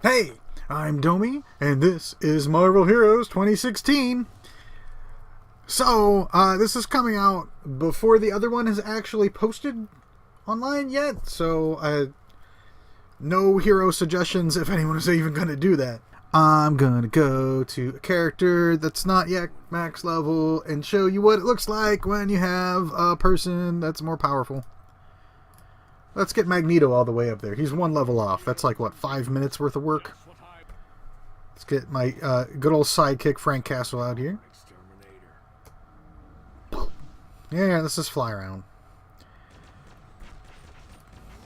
Hey, I'm Dohmy, and this is Marvel Heroes 2016. So, this is coming out before the other one has actually posted online yet, so no hero suggestions if anyone is even going to do that. I'm going to go to a character that's not yet max level and show you what it looks like when you have a person that's more powerful. Let's get Magneto all the way up there. He's one level off. That's like, what, 5 minutes worth of work? Let's get my good old sidekick Frank Castle out here. Yeah, let's just fly around.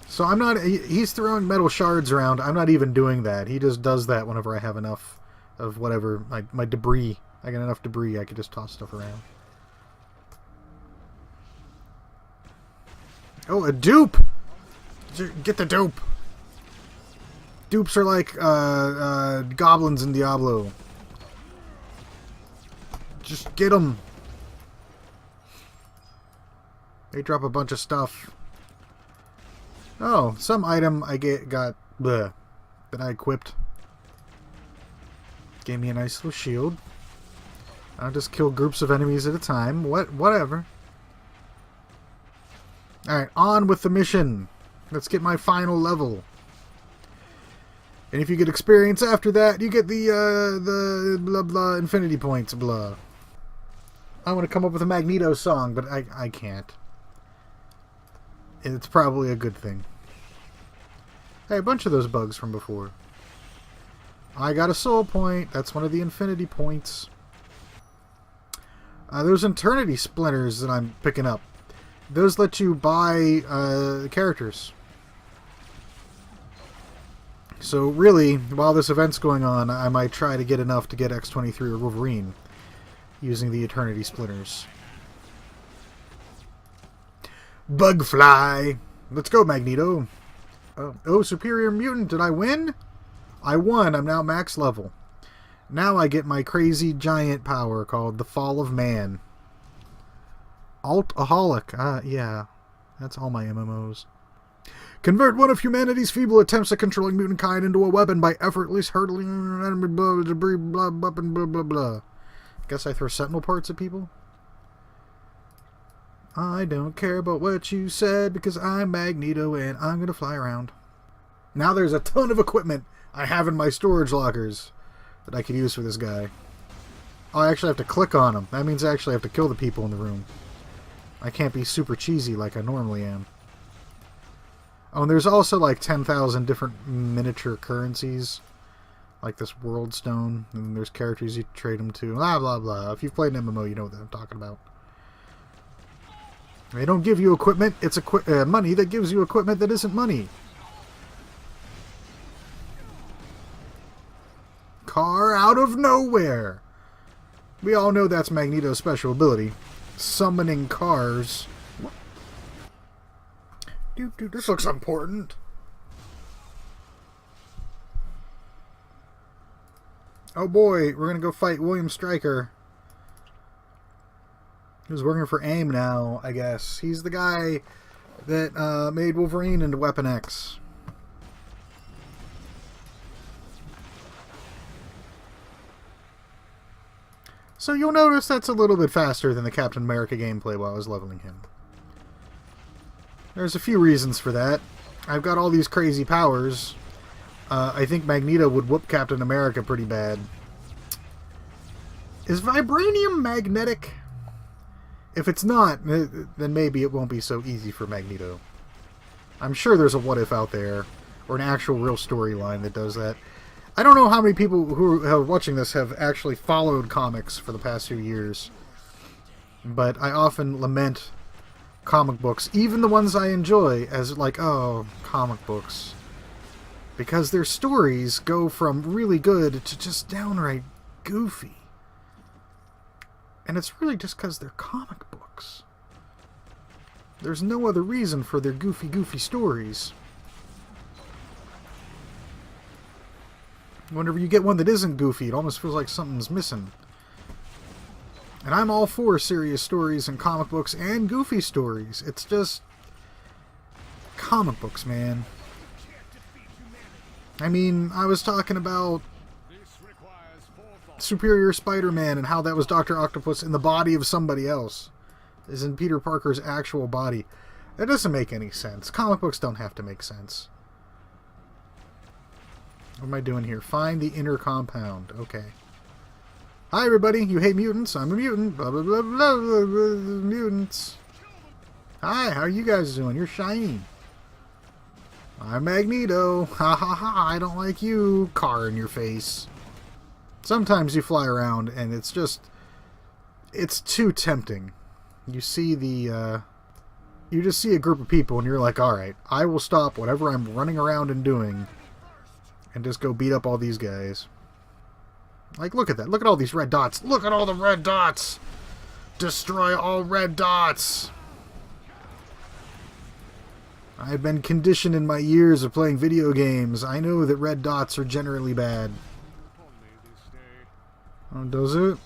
So I'm not... He's throwing metal shards around. I'm not even doing that. He just does that whenever I have enough of whatever. My debris. I got enough debris I can just toss stuff around. Oh, a dupe! Get the dupe! Dupes are like goblins in Diablo. Just get them. They drop a bunch of stuff. Oh, some item I got that I equipped. Gave me a nice little shield. I'll just kill groups of enemies at a time. Whatever. Alright, on with the mission. Let's get my final level. And if you get experience after that, you get the blah blah infinity points blah. I want to come up with a Magneto song, but I can't. It's probably a good thing. Hey, a bunch of those bugs from before. I got a soul point. That's one of the infinity points. There's eternity splinters that I'm picking up. Those let you buy characters. So really, while this event's going on, I might try to get enough to get X-23 or Wolverine using the eternity splinters. Bugfly! Let's go, Magneto! Oh, Superior Mutant, did I win? I won, I'm now max level. Now I get my crazy giant power called the Fall of Man. Altaholic, yeah. That's all my MMOs. Convert one of humanity's feeble attempts at controlling mutant kind into a weapon by effortlessly hurtling enemy debris, blah, blah, blah, blah, blah. Guess I throw sentinel parts at people? I don't care about what you said because I'm Magneto and I'm gonna fly around. Now there's a ton of equipment I have in my storage lockers that I could use for this guy. Oh, I actually have to click on them. That means I actually have to kill the people in the room. I can't be super cheesy like I normally am. Oh, and there's also like 10,000 different miniature currencies. Like this World Stone. And there's characters you trade them to. Blah, blah, blah. If you've played an MMO, you know what I'm talking about. They don't give you equipment. It's money that gives you equipment that isn't money. Car out of nowhere. We all know that's Magneto's special ability. Summoning cars. Dude, this looks important. Oh boy, we're gonna go fight William Stryker. Who's working for AIM now, I guess. He's the guy that made Wolverine into Weapon X. So you'll notice that's a little bit faster than the Captain America gameplay while I was leveling him. There's a few reasons for that. I've got all these crazy powers. I think Magneto would whoop Captain America pretty bad. Is vibranium magnetic? If it's not, then maybe it won't be so easy for Magneto. I'm sure there's a what-if out there, or an actual real storyline that does that. I don't know how many people who are watching this have actually followed comics for the past few years. But I often lament comic books, even the ones I enjoy, as like, oh, comic books. Because their stories go from really good to just downright goofy. And it's really just because they're comic books. There's no other reason for their goofy stories. Whenever you get one that isn't goofy, it almost feels like something's missing. And I'm all for serious stories and comic books and goofy stories. It's just comic books, man. I mean, I was talking about Superior Spider-Man and how that was Dr. Octopus in the body of somebody else. Is in Peter Parker's actual body. That doesn't make any sense. Comic books don't have to make sense. What am I doing here? Find the inner compound. Okay. Hi, everybody. You hate mutants? I'm a mutant. Blah, blah, blah, blah, blah, blah, mutants. Hi, how are you guys doing? You're shiny. I'm Magneto. Ha ha ha, I don't like you. Car in your face. Sometimes you fly around and it's just... it's too tempting. You see the... you just see a group of people and you're like, alright, I will stop whatever I'm running around and doing and just go beat up all these guys. Like, look at that. Look at all these red dots. Look at all the red dots! Destroy all red dots! I've been conditioned in my years of playing video games. I know that red dots are generally bad. Oh, does it?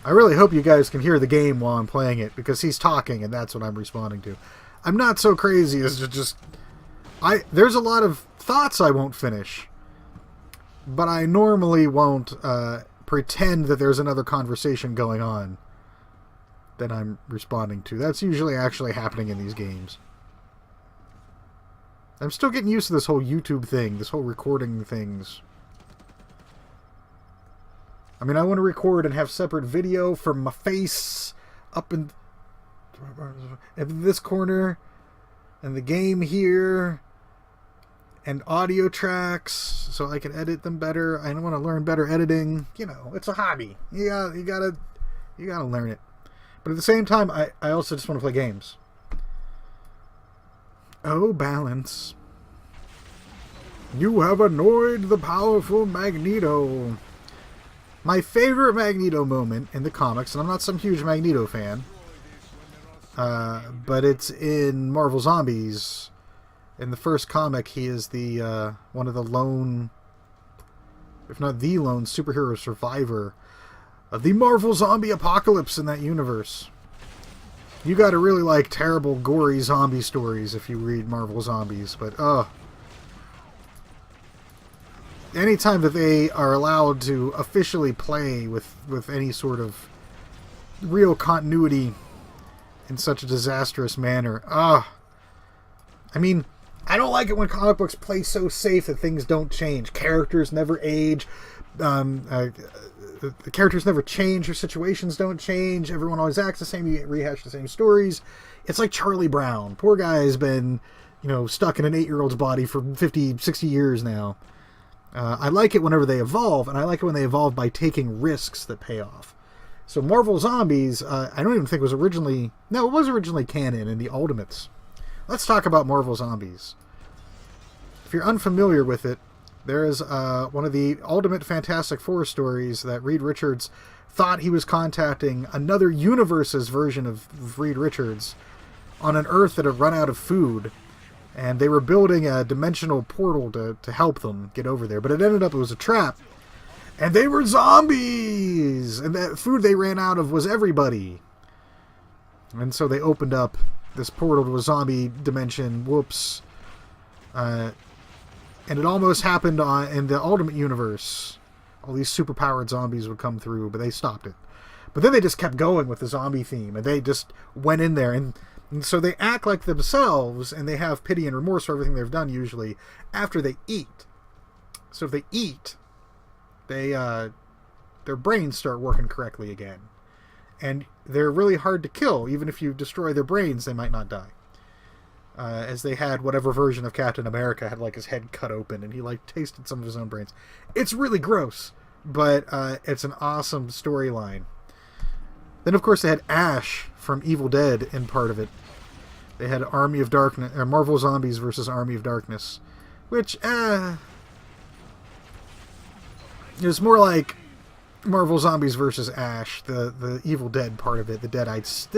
I really hope you guys can hear the game while I'm playing it, because he's talking and that's what I'm responding to. I'm not so crazy as to just... there's a lot of thoughts I won't finish, but I normally won't pretend that there's another conversation going on that I'm responding to. That's usually actually happening in these games. I'm still getting used to this whole YouTube thing, this whole recording things. I mean, I want to record and have separate video from my face up in this corner, and the game here, and audio tracks, so I can edit them better. I want to learn better editing. You know, it's a hobby. You gotta learn it. But at the same time, I also just want to play games. Oh, balance. You have annoyed the powerful Magneto. My favorite Magneto moment in the comics, and I'm not some huge Magneto fan, but it's in Marvel Zombies. In the first comic, he is the one of the lone, if not the lone, superhero survivor of the Marvel zombie apocalypse in that universe. You gotta really like terrible, gory zombie stories if you read Marvel Zombies, but anytime that they are allowed to officially play with any sort of real continuity in such a disastrous manner, I mean, I don't like it when comic books play so safe that things don't change. Characters never age. The characters never change. Their situations don't change. Everyone always acts the same. You rehash the same stories. It's like Charlie Brown. Poor guy has been, stuck in an 8-year-old's body for 50, 60 years now. I like it whenever they evolve, and I like it when they evolve by taking risks that pay off. So Marvel Zombies, I don't even think was originally... No, it was originally canon in the Ultimates. Let's talk about Marvel Zombies. If you're unfamiliar with it, there is one of the Ultimate Fantastic Four stories that Reed Richards thought he was contacting another universe's version of Reed Richards on an Earth that had run out of food, and they were building a dimensional portal to help them get over there. But it ended up it was a trap, and they were zombies! And that food they ran out of was everybody. And so they opened up this portal to a zombie dimension. Whoops. And it almost happened in the Ultimate Universe. All these superpowered zombies would come through, but they stopped it. But then they just kept going with the zombie theme, and they just went in there. And so they act like themselves, and they have pity and remorse for everything they've done, usually, after they eat. So if they eat, their brains start working correctly again. And they're really hard to kill. Even if you destroy their brains, they might not die. As they had whatever version of Captain America had his head cut open and he tasted some of his own brains. It's really gross, but it's an awesome storyline. Then of course they had Ash from Evil Dead in part of it. They had Army of Darkness, or Marvel Zombies versus Army of Darkness, which it was more like Marvel Zombies versus Ash. The Evil Dead part of it, the Deadites,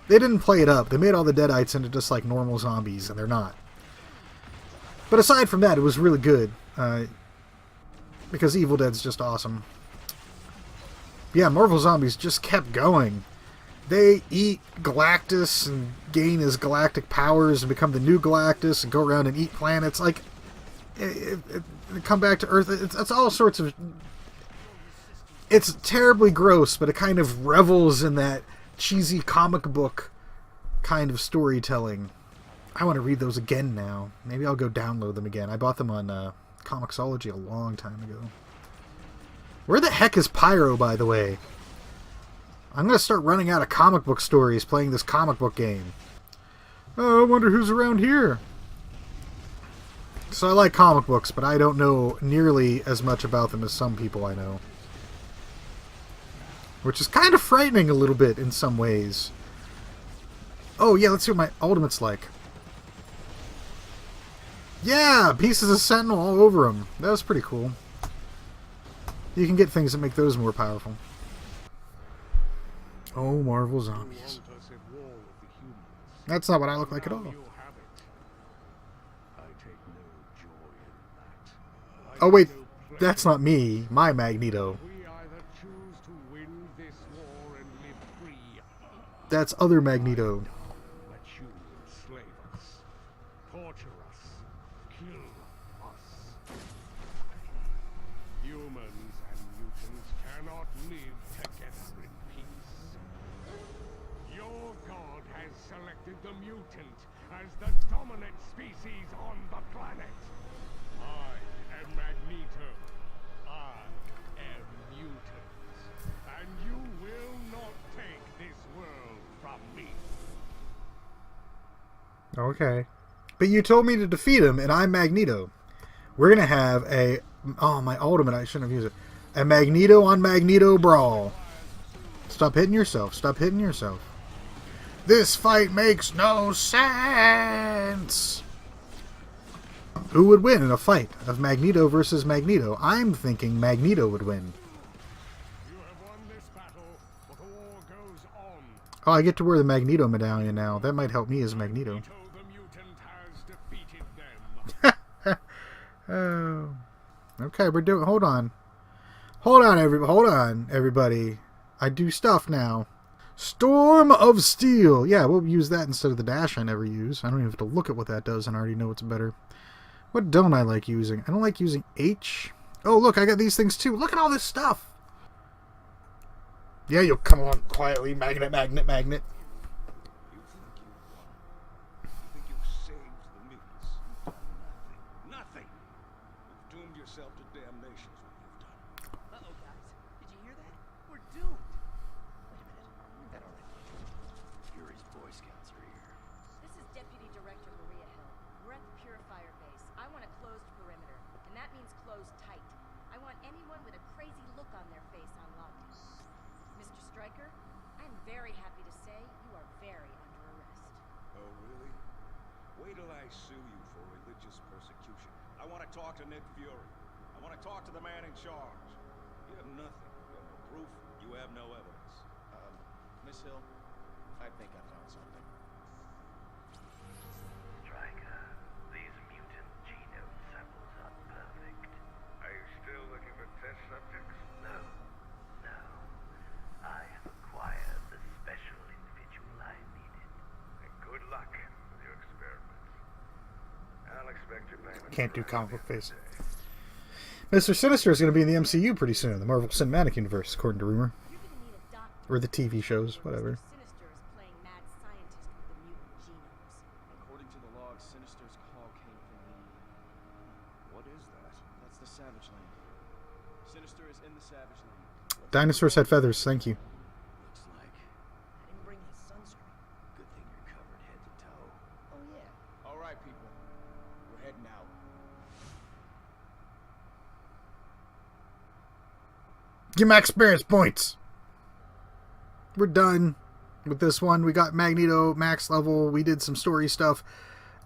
they didn't play it up. They made all the Deadites into just like normal zombies, and they're not. But aside from that, it was really good. Because Evil Dead's just awesome. Yeah, Marvel Zombies just kept going. they eat Galactus and gain his galactic powers and become the new Galactus and go around and eat planets. Like, come back to Earth. It's all sorts of... It's terribly gross, but it kind of revels in that cheesy comic book kind of storytelling. I want to read those again now. Maybe I'll go download them again. I bought them on Comixology a long time ago. Where the heck is Pyro, by the way? I'm going to start running out of comic book stories playing this comic book game. Oh, I wonder who's around here. So I like comic books, but I don't know nearly as much about them as some people I know. Which is kind of frightening a little bit in some ways. Oh yeah, let's see what my ultimate's like. Yeah, pieces of Sentinel all over them. That was pretty cool. You can get things that make those more powerful. Oh, Marvel Zombies. That's not what I look like at all. Oh wait, that's not me. My Magneto. That's other Magneto. The mutant as the dominant species on the planet. I am Magneto. I am mutant. And you will not take this world from me. Okay. But you told me to defeat him, and I'm Magneto. We're going to have a... Oh, my ultimate. I shouldn't have used it. A Magneto on Magneto brawl. Stop hitting yourself. Stop hitting yourself. This fight makes no sense! Who would win in a fight of Magneto versus Magneto? I'm thinking Magneto would win. You have won this battle, but the war goes on. Oh, I get to wear the Magneto medallion now. That might help me as Magneto. Magneto the mutant has defeated them. Oh. Okay, we're doing... Hold on. Hold on, everybody. I do stuff now. Storm of Steel. Yeah, we'll use that instead of the dash I never use. I don't even have to look at what that does and I already know it's better. What don't I like using? I don't like using H. Oh, look, I got these things too. Look at all this stuff. Yeah, you'll come along quietly. Magnet, magnet, magnet. You think you've saved the mutants? You've done nothing. Nothing. You've doomed yourself to damnation is what you've done. Uh-oh, guys. Did you hear that? We're doomed. Wait a minute. Fury's Boy Scouts are here. This is Deputy Director Maria Hill. We're at the Purifier base. I want a closed perimeter, and that means closed tight. I want anyone with a crazy look on their face on lockdown. Mr. Stryker, I'm very happy to say you are very under arrest. Oh, really? Wait till I sue you for religious persecution. I want to talk to Nick Fury. I want to talk to the man in charge. You have nothing. You have no proof. You have no evidence. Miss Hill, I think I found something. Stryker, these mutant genome samples are perfect. Are you still looking for test subjects? No. I have acquired the special individual I needed. And good luck with your experiments. I'll expect your payment. Can't do comic book face. Mr. Sinister is going to be in the MCU pretty soon, the Marvel Cinematic Universe, according to rumor. You're gonna need a doctor. Or the TV shows, whatever. Sinister is playing mad scientist with the mutant genomes. According to the log, Sinister's call came from the... What is that? That's the Savage Land. Sinister is in the Savage Land. Dinosaurs had feathers, thank you. Looks like. I didn't bring his sunscreen. Good thing you're covered head to toe. Oh, yeah. All right, people. We're heading out. Give my experience points. We're done with this one. We got Magneto max level. We did some story stuff.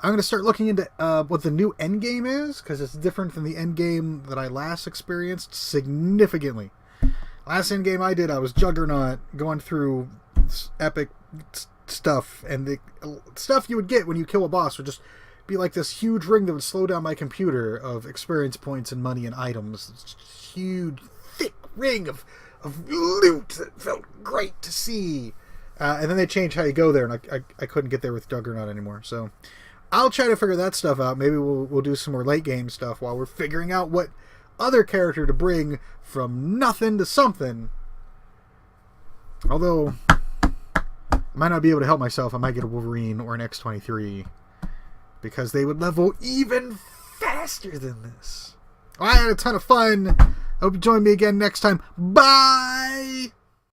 I'm going to start looking into what the new endgame is, because it's different from the endgame that I last experienced significantly. Last endgame I did, I was Juggernaut going through epic stuff, and the stuff you would get when you kill a boss would just be like this huge ring that would slow down my computer of experience points and money and items. It's just huge, thick ring of loot that felt great to see. And then they changed how you go there, and I couldn't get there with Juggernaut anymore. So I'll try to figure that stuff out. Maybe we'll do some more late game stuff while we're figuring out what other character to bring from nothing to something. Although I might not be able to help myself. I might get a Wolverine or an X-23 because they would level even faster than this. I had a ton of fun. I hope you join me again next time. Bye!